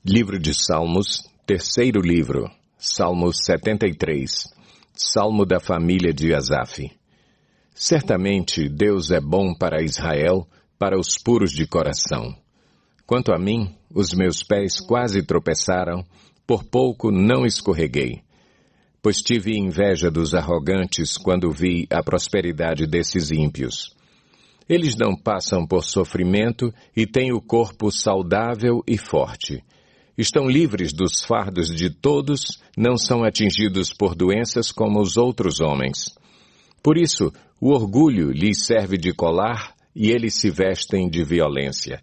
Livro de Salmos, terceiro livro, Salmo 73, Salmo da família de Asaf. Certamente Deus é bom para Israel, para os puros de coração. Quanto a mim, os meus pés quase tropeçaram, por pouco não escorreguei. Pois tive inveja dos arrogantes quando vi a prosperidade desses ímpios. Eles não passam por sofrimento e têm o corpo saudável e forte. Estão livres dos fardos de todos, não são atingidos por doenças como os outros homens. Por isso, o orgulho lhes serve de colar e eles se vestem de violência.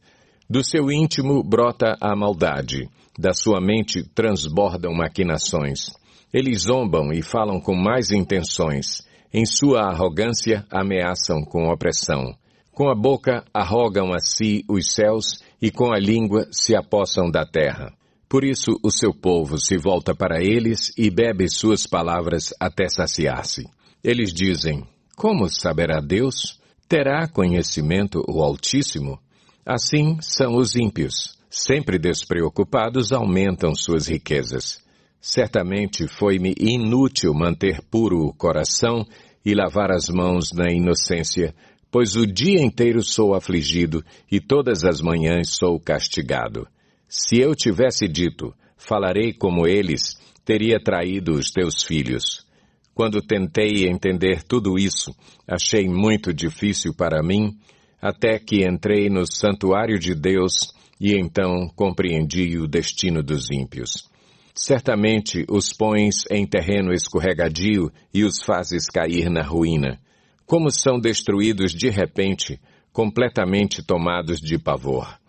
Do seu íntimo brota a maldade, da sua mente transbordam maquinações. Eles zombam e falam com más intenções. Em sua arrogância ameaçam com opressão. Com a boca arrogam a si os céus e com a língua se apossam da terra. Por isso o seu povo se volta para eles e bebe suas palavras até saciar-se. Eles dizem, como saberá Deus? Terá conhecimento o Altíssimo? Assim são os ímpios. Sempre despreocupados aumentam suas riquezas. Certamente foi-me inútil manter puro o coração e lavar as mãos na inocência, pois o dia inteiro sou afligido e todas as manhãs sou castigado. Se eu tivesse dito, falarei como eles, teria traído os teus filhos. Quando tentei entender tudo isso, achei muito difícil para mim, até que entrei no santuário de Deus e então compreendi o destino dos ímpios. Certamente os pões em terreno escorregadio e os fazes cair na ruína. Como são destruídos de repente, completamente tomados de pavor.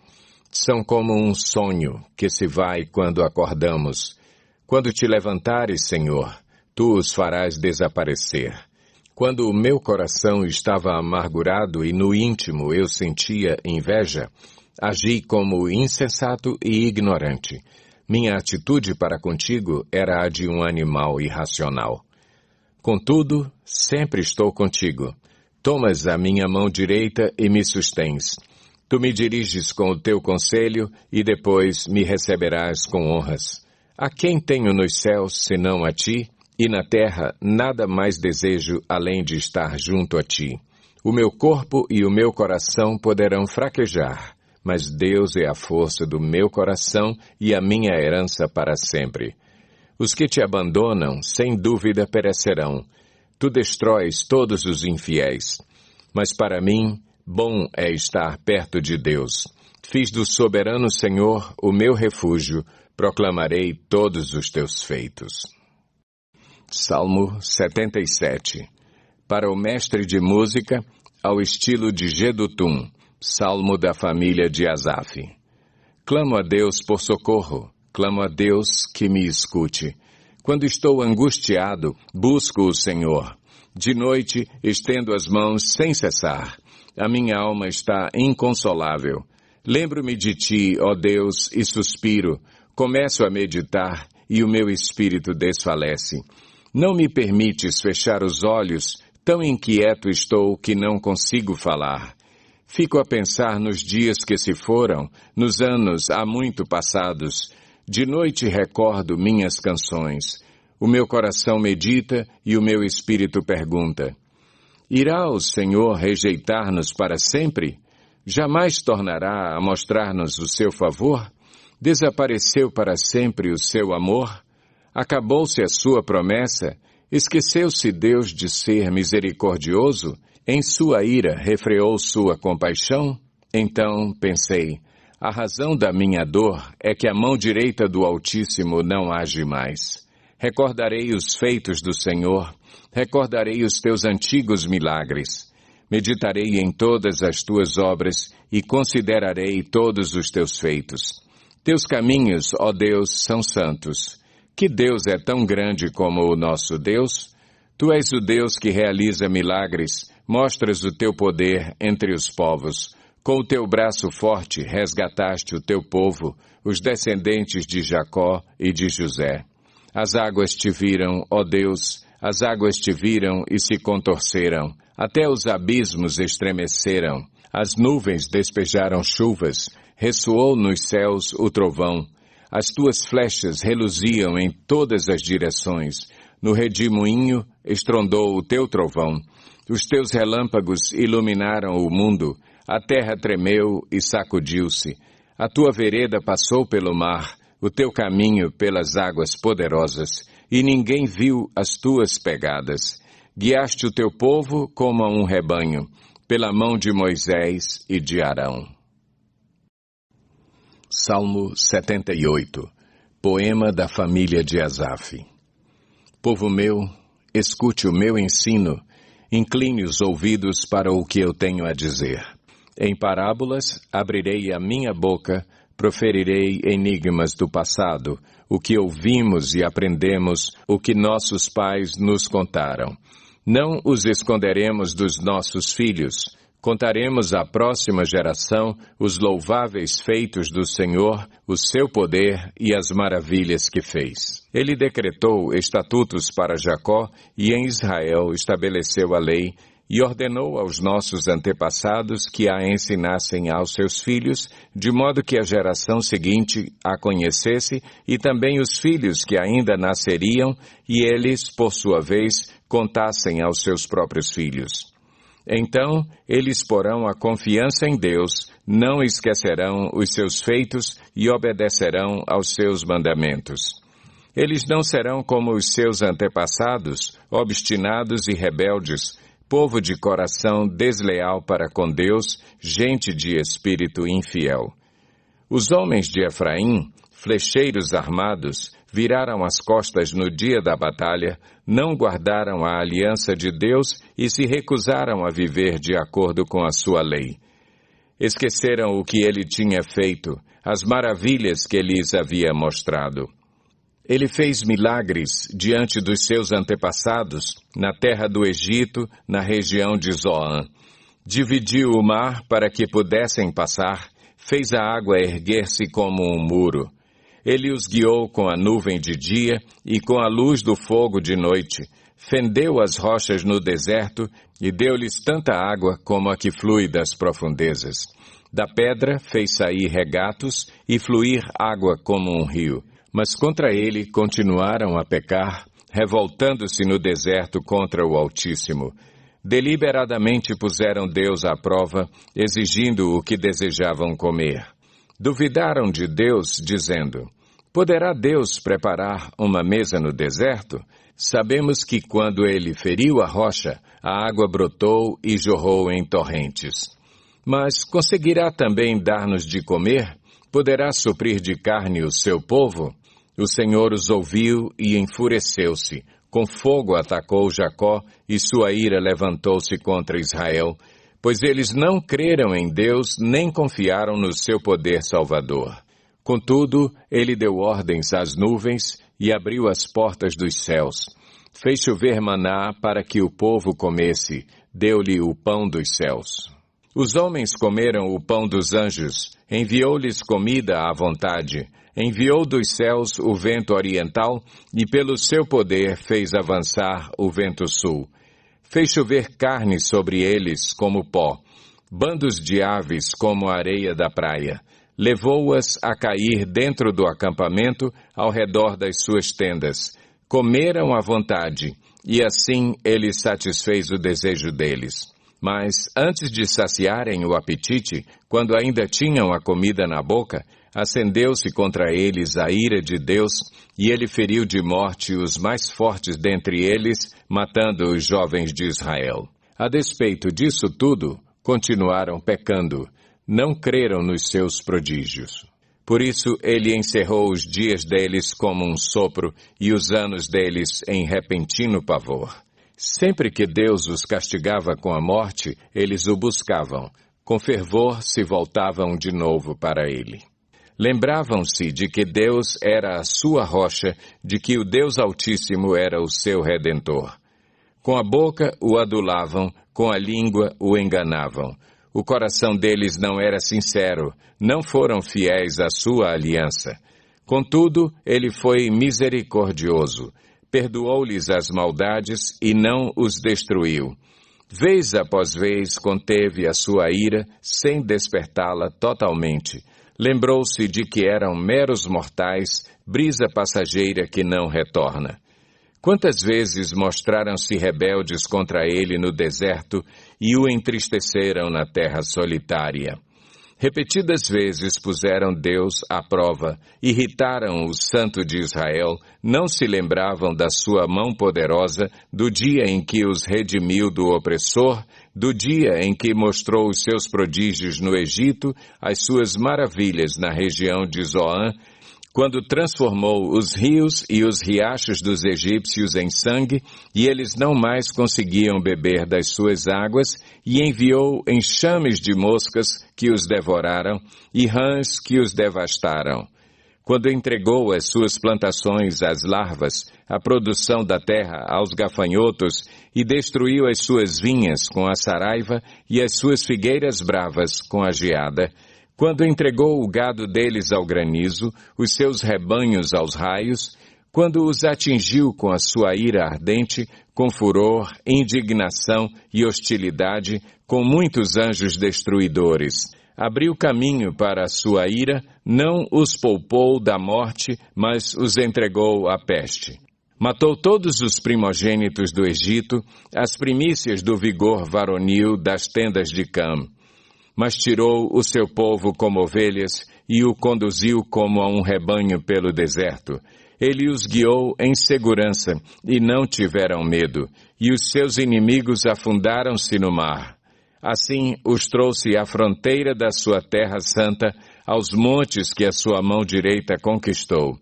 São como um sonho que se vai quando acordamos. Quando te levantares, Senhor, tu os farás desaparecer. Quando o meu coração estava amargurado e no íntimo eu sentia inveja, agi como insensato e ignorante. Minha atitude para contigo era a de um animal irracional. Contudo, sempre estou contigo. Tomas a minha mão direita e me sustens. Tu me diriges com o teu conselho e depois me receberás com honras. A quem tenho nos céus senão a ti? E na terra nada mais desejo além de estar junto a ti. O meu corpo e o meu coração poderão fraquejar, mas Deus é a força do meu coração e a minha herança para sempre. Os que te abandonam, sem dúvida, perecerão. Tu destróis todos os infiéis. Mas para mim, bom é estar perto de Deus. Fiz do soberano Senhor o meu refúgio, proclamarei todos os teus feitos. Salmo 77. Para o mestre de música, ao estilo de Jedutum, Salmo da família de Asaf. Clamo a Deus por socorro, clamo a Deus que me escute. Quando estou angustiado, busco o Senhor. De noite, estendo as mãos sem cessar. A minha alma está inconsolável. Lembro-me de ti, ó Deus, e suspiro. Começo a meditar e o meu espírito desfalece. Não me permites fechar os olhos, tão inquieto estou que não consigo falar. Fico a pensar nos dias que se foram, nos anos há muito passados. De noite recordo minhas canções. O meu coração medita e o meu espírito pergunta. Irá o Senhor rejeitar-nos para sempre? Jamais tornará a mostrar-nos o seu favor? Desapareceu para sempre o seu amor? Acabou-se a sua promessa? Esqueceu-se Deus de ser misericordioso? Em sua ira refreou sua compaixão? Então pensei, a razão da minha dor é que a mão direita do Altíssimo não age mais. Recordarei os feitos do Senhor, recordarei os teus antigos milagres. Meditarei em todas as tuas obras e considerarei todos os teus feitos. Teus caminhos, ó Deus, são santos. Que Deus é tão grande como o nosso Deus? Tu és o Deus que realiza milagres, mostras o teu poder entre os povos. Com o teu braço forte resgataste o teu povo, os descendentes de Jacó e de José. As águas te viram, ó Deus, as águas te viram e se contorceram. Até os abismos estremeceram. As nuvens despejaram chuvas, ressoou nos céus o trovão. As tuas flechas reluziam em todas as direções. No redemoinho estrondou o teu trovão. Os teus relâmpagos iluminaram o mundo. A terra tremeu e sacudiu-se. A tua vereda passou pelo mar, o teu caminho pelas águas poderosas, e ninguém viu as tuas pegadas. Guiaste o teu povo como a um rebanho, pela mão de Moisés e de Arão. Salmo 78. Poema da família de Asaf. Povo meu, escute o meu ensino, incline os ouvidos para o que eu tenho a dizer. Em parábolas abrirei a minha boca, proferirei enigmas do passado, o que ouvimos e aprendemos, o que nossos pais nos contaram. Não os esconderemos dos nossos filhos. Contaremos à próxima geração os louváveis feitos do Senhor, o seu poder e as maravilhas que fez. Ele decretou estatutos para Jacó e em Israel estabeleceu a lei e ordenou aos nossos antepassados que a ensinassem aos seus filhos, de modo que a geração seguinte a conhecesse e também os filhos que ainda nasceriam e eles, por sua vez, contassem aos seus próprios filhos. Então, eles porão a confiança em Deus, não esquecerão os seus feitos e obedecerão aos seus mandamentos. Eles não serão como os seus antepassados, obstinados e rebeldes, povo de coração desleal para com Deus, gente de espírito infiel. Os homens de Efraim, flecheiros armados, viraram as costas no dia da batalha, não guardaram a aliança de Deus e se recusaram a viver de acordo com a sua lei. Esqueceram o que ele tinha feito, as maravilhas que lhes havia mostrado. Ele fez milagres diante dos seus antepassados, na terra do Egito, na região de Zoan. Dividiu o mar para que pudessem passar, fez a água erguer-se como um muro. Ele os guiou com a nuvem de dia e com a luz do fogo de noite. Fendeu as rochas no deserto e deu-lhes tanta água como a que flui das profundezas. Da pedra fez sair regatos e fluir água como um rio. Mas contra ele continuaram a pecar, revoltando-se no deserto contra o Altíssimo. Deliberadamente puseram Deus à prova, exigindo o que desejavam comer. Duvidaram de Deus, dizendo: poderá Deus preparar uma mesa no deserto? Sabemos que quando ele feriu a rocha, a água brotou e jorrou em torrentes. Mas conseguirá também dar-nos de comer? Poderá suprir de carne o seu povo? O Senhor os ouviu e enfureceu-se. Com fogo atacou Jacó e sua ira levantou-se contra Israel, pois eles não creram em Deus nem confiaram no seu poder salvador. Contudo, ele deu ordens às nuvens e abriu as portas dos céus. Fez chover maná para que o povo comesse, deu-lhe o pão dos céus. Os homens comeram o pão dos anjos, enviou-lhes comida à vontade, enviou dos céus o vento oriental e pelo seu poder fez avançar o vento sul. Fez chover carne sobre eles como pó, bandos de aves como a areia da praia. Levou-as a cair dentro do acampamento ao redor das suas tendas. Comeram à vontade, e assim ele satisfez o desejo deles. Mas, antes de saciarem o apetite, quando ainda tinham a comida na boca, acendeu-se contra eles a ira de Deus, e ele feriu de morte os mais fortes dentre eles, matando os jovens de Israel. A despeito disso tudo, continuaram pecando, não creram nos seus prodígios. Por isso ele encerrou os dias deles como um sopro e os anos deles em repentino pavor. Sempre que Deus os castigava com a morte, eles o buscavam. Com fervor se voltavam de novo para ele. Lembravam-se de que Deus era a sua rocha, de que o Deus Altíssimo era o seu Redentor. Com a boca o adulavam, com a língua o enganavam. O coração deles não era sincero, não foram fiéis à sua aliança. Contudo, ele foi misericordioso, perdoou-lhes as maldades e não os destruiu. Vez após vez conteve a sua ira, sem despertá-la totalmente. lembrou-se de que eram meros mortais, brisa passageira que não retorna. Quantas vezes mostraram-se rebeldes contra ele no deserto e o entristeceram na terra solitária. Repetidas vezes puseram Deus à prova, irritaram o Santo de Israel, não se lembravam da sua mão poderosa, do dia em que os redimiu do opressor, do dia em que mostrou os seus prodígios no Egito, as suas maravilhas na região de Zoan, quando transformou os rios e os riachos dos egípcios em sangue, e eles não mais conseguiam beber das suas águas, e enviou enxames de moscas que os devoraram, e rãs que os devastaram. Quando entregou as suas plantações às larvas, a produção da terra aos gafanhotos, e destruiu as suas vinhas com a saraiva, e as suas figueiras bravas com a geada, quando entregou o gado deles ao granizo, os seus rebanhos aos raios, quando os atingiu com a sua ira ardente, com furor, indignação e hostilidade, com muitos anjos destruidores. Abriu caminho para a sua ira, não os poupou da morte, mas os entregou à peste. Matou todos os primogênitos do Egito, as primícias do vigor varonil das tendas de Cam. Mas tirou o seu povo como ovelhas e o conduziu como a um rebanho pelo deserto. Ele os guiou em segurança e não tiveram medo, e os seus inimigos afundaram-se no mar. Assim os trouxe à fronteira da sua terra santa, aos montes que a sua mão direita conquistou.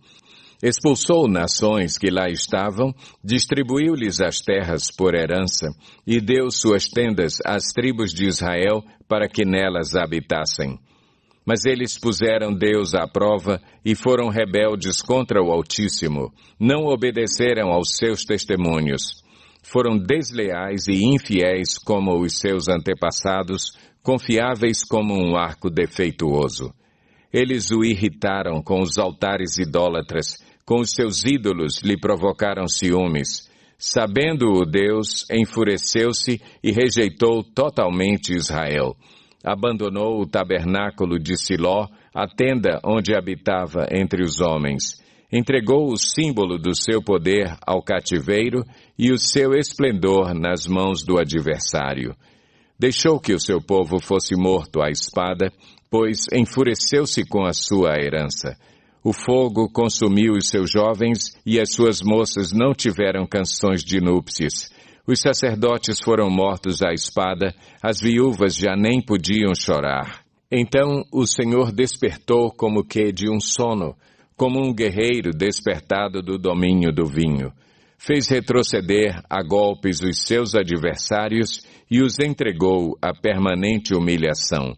Expulsou nações que lá estavam, distribuiu-lhes as terras por herança, e deu suas tendas às tribos de Israel para que nelas habitassem. Mas eles puseram Deus à prova e foram rebeldes contra o Altíssimo, não obedeceram aos seus testemunhos. Foram desleais e infiéis como os seus antepassados, confiáveis como um arco defeituoso. Eles o irritaram com os altares idólatras, com os seus ídolos lhe provocaram ciúmes. Sabendo-o Deus, enfureceu-se e rejeitou totalmente Israel. Abandonou o tabernáculo de Siló, a tenda onde habitava entre os homens. Entregou o símbolo do seu poder ao cativeiro e o seu esplendor nas mãos do adversário. Deixou que o seu povo fosse morto à espada, pois enfureceu-se com a sua herança. O fogo consumiu os seus jovens e as suas moças não tiveram canções de núpcias. Os sacerdotes foram mortos à espada, as viúvas já nem podiam chorar. Então o Senhor despertou como que de um sono, como um guerreiro despertado do domínio do vinho. Fez retroceder a golpes os seus adversários e os entregou à permanente humilhação.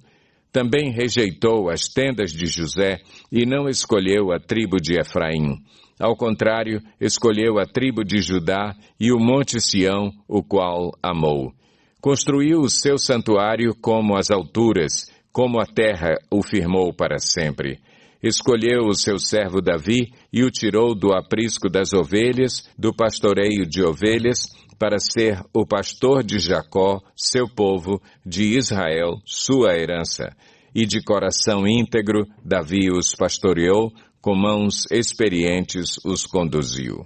Também rejeitou as tendas de José e não escolheu a tribo de Efraim. Ao contrário, escolheu a tribo de Judá e o monte Sião, o qual amou. Construiu o seu santuário como as alturas, como a terra o firmou para sempre. Escolheu o seu servo Davi e o tirou do aprisco das ovelhas, do pastoreio de ovelhas, para ser o pastor de Jacó, seu povo, de Israel, sua herança. E de coração íntegro, Davi os pastoreou, com mãos experientes os conduziu.